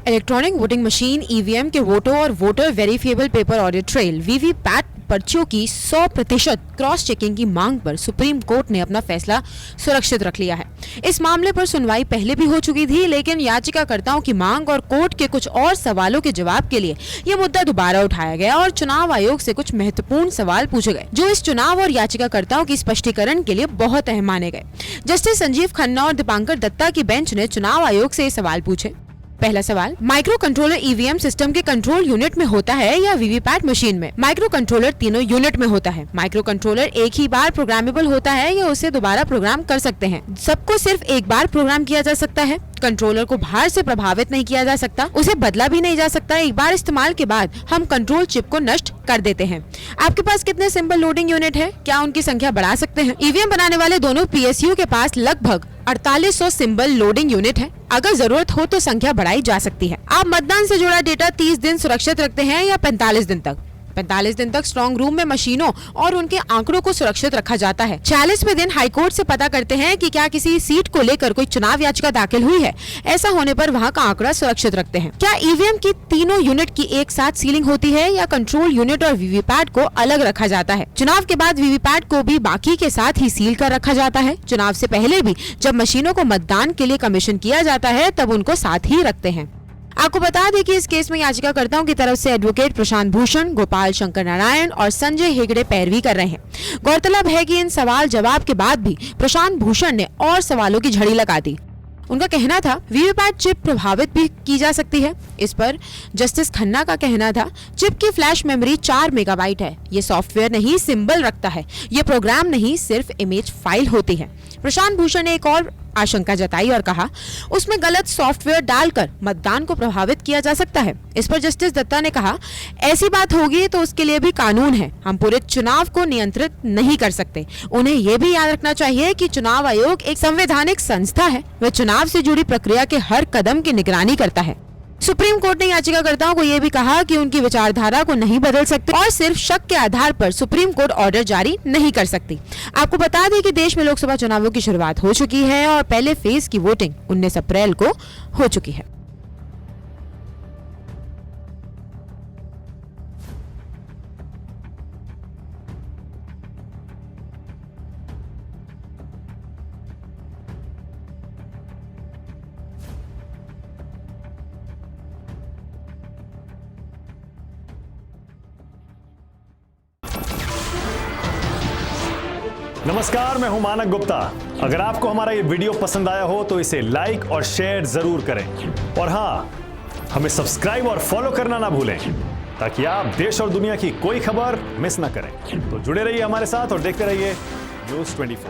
Electronic voting machine EVM के वोटों और voter verifiable paper audit trail VVPAT पर्चियों की 100% क्रॉस चेकिंग की मांग पर सुप्रीम कोर्ट ने अपना फैसला सुरक्षित रख लिया है। इस मामले पर सुनवाई पहले भी हो चुकी थी, लेकिन याचिकाकर्ताओं की मांग और कोर्ट के कुछ और सवालों के जवाब के लिए यह मुद्दा दोबारा उठाया गया और चुनाव आयोग से कुछ महत्वपूर्ण सवाल पूछे गए, जो इस चुनाव और याचिकाकर्ताओं की स्पष्टीकरण के लिए बहुत अहम माने गए। जस्टिस संजीव खन्ना और दीपांकर दत्ता की बेंच ने चुनाव आयोग से ये सवाल पूछे। पहला सवाल, माइक्रो कंट्रोलर ईवीएम सिस्टम के कंट्रोल यूनिट में होता है या वीवीपैट मशीन में? माइक्रो कंट्रोलर तीनों यूनिट में होता है। माइक्रो कंट्रोलर एक ही बार प्रोग्रामेबल होता है या उसे दोबारा प्रोग्राम कर सकते हैं। सबको सिर्फ एक बार प्रोग्राम किया जा सकता है। कंट्रोलर को बाहर से प्रभावित नहीं किया जा सकता, उसे बदला भी नहीं जा सकता। एक बार इस्तेमाल के बाद हम कंट्रोल चिप को नष्ट कर देते हैं। आपके पास कितने सिंबल लोडिंग यूनिट है? क्या उनकी संख्या बढ़ा सकते हैं? ईवीएम बनाने वाले दोनों पीएसयू के पास लगभग 4800 सिंबल लोडिंग यूनिट है। अगर जरूरत हो तो संख्या बढ़ाई जा सकती है। आप मतदान से जुड़ा डेटा 30 दिन सुरक्षित रखते हैं या 45 दिन तक? 45 दिन तक स्ट्रॉन्ग रूम में मशीनों और उनके आंकड़ों को सुरक्षित रखा जाता है। 46वें दिन हाईकोर्ट से पता करते हैं कि क्या किसी सीट को लेकर कोई चुनाव याचिका दाखिल हुई है। ऐसा होने पर वहां का आंकड़ा सुरक्षित रखते हैं। क्या ईवीएम की तीनों यूनिट की एक साथ सीलिंग होती है या कंट्रोल यूनिट और वीवीपैट को अलग रखा जाता है? चुनाव के बाद वीवीपैट को भी बाकी के साथ ही सील कर रखा जाता है। चुनाव से पहले भी जब मशीनों को मतदान के लिए कमीशन किया जाता है तब उनको साथ ही रखते हैं। आपको बता दें कि इस केस में याचिकाकर्ताओं की तरफ से एडवोकेट प्रशांत भूषण, गोपाल शंकर नारायण और संजय हेगड़े पैरवी कर रहे हैं। गौरतलब है कि इन सवाल जवाब के बाद भी प्रशांत भूषण ने और सवालों की झड़ी लगा दी। उनका कहना था वीवीपैट चिप प्रभावित भी की जा सकती है। इस पर जस्टिस खन्ना का कहना था चिप की फ्लैश मेमोरी 4 मेगाबाइट है। ये सॉफ्टवेयर नहीं सिंबल रखता है, ये प्रोग्राम नहीं सिर्फ इमेज फाइल होती है। प्रशांत भूषण ने एक और आशंका जताई और कहा उसमें गलत सॉफ्टवेयर डालकर मतदान को प्रभावित किया जा सकता है। इस पर जस्टिस दत्ता ने कहा ऐसी बात होगी तो उसके लिए भी कानून है, हम पूरे चुनाव को नियंत्रित नहीं कर सकते। उन्हें यह भी याद रखना चाहिए कि चुनाव आयोग एक संवैधानिक संस्था है, वह चुनाव से जुड़ी प्रक्रिया के हर कदम की निगरानी करता है। सुप्रीम कोर्ट ने याचिकाकर्ताओं को यह भी कहा कि उनकी विचारधारा को नहीं बदल सकते और सिर्फ शक के आधार पर सुप्रीम कोर्ट ऑर्डर जारी नहीं कर सकती। आपको बता दें कि देश में लोकसभा चुनावों की शुरुआत हो चुकी है और पहले फेज की वोटिंग 19 अप्रैल को हो चुकी है। नमस्कार, मैं हूं मानक गुप्ता। अगर आपको हमारा ये वीडियो पसंद आया हो तो इसे लाइक और शेयर जरूर करें और हाँ, हमें सब्सक्राइब और फॉलो करना ना भूलें ताकि आप देश और दुनिया की कोई खबर मिस ना करें। तो जुड़े रहिए हमारे साथ और देखते रहिए न्यूज़ 24।